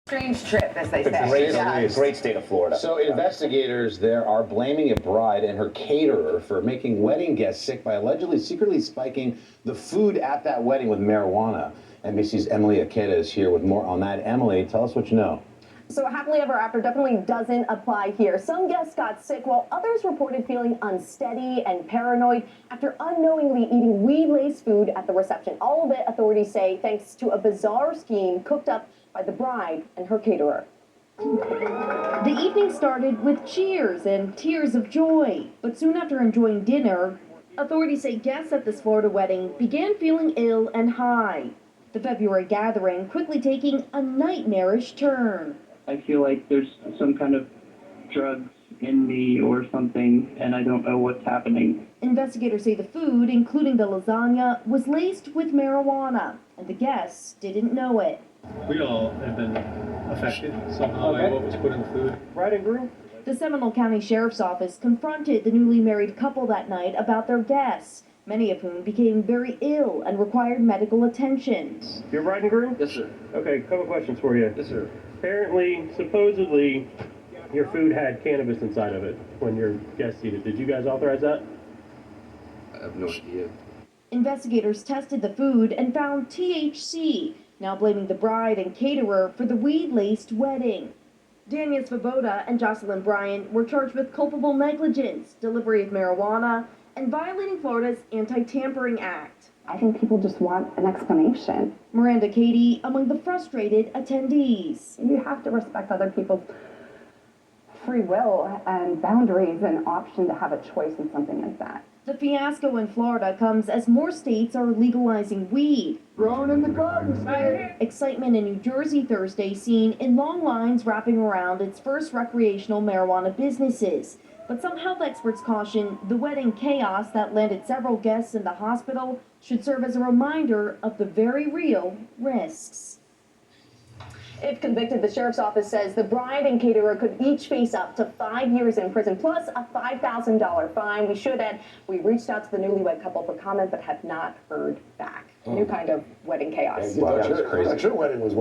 Strange trip, as they say. Great state of Florida. So investigators there are blaming a bride and her caterer for making wedding guests sick by allegedly secretly spiking the food at that wedding with marijuana. NBC's Emily Akeda is here with more on that. Emily, tell us what you know. So happily ever after definitely doesn't apply here. Some guests got sick while others reported feeling unsteady and paranoid after unknowingly eating weed-laced food at the reception. All of it, authorities say, thanks to a bizarre scheme cooked up by the bride and her caterer. The evening started with cheers and tears of joy, but soon after enjoying dinner, authorities say guests at this Florida wedding began feeling ill and high. The February gathering quickly taking a nightmarish turn. I feel like there's some kind of drugs in me or something, and I don't know what's happening. Investigators say the food, including the lasagna, was laced with marijuana, and the guests didn't know it. We all have been affected somehow by what was put in the food. Bride and groom? The Seminole County Sheriff's Office confronted the newly married couple that night about their guests, many of whom became very ill and required medical attention. Your bride and groom? Yes, sir. Okay, a couple questions for you. Yes, sir. Apparently, supposedly, your food had cannabis inside of it when your guests eat it. Did you guys authorize that? I have no idea. Investigators tested the food and found THC, now blaming the bride and caterer for the weed-laced wedding. Dania Svoboda and Jocelyn Bryant were charged with culpable negligence, delivery of marijuana, and violating Florida's Anti-Tampering Act. I think people just want an explanation. Miranda Cady among the frustrated attendees. You have to respect other people's free will and boundaries and option to have a choice in something like that. The fiasco in Florida comes as more states are legalizing weed. Grown in the garden state. Excitement in New Jersey Thursday seen in long lines wrapping around its first recreational marijuana businesses. But some health experts caution the wedding chaos that landed several guests in the hospital should serve as a reminder of the very real risks. If convicted, the sheriff's office says the bride and caterer could each face up to 5 years in prison plus a $5,000 fine. We should add, we reached out to the newlywed couple for comment but have not heard back. New kind of wedding chaos. Well, I'm sure wedding was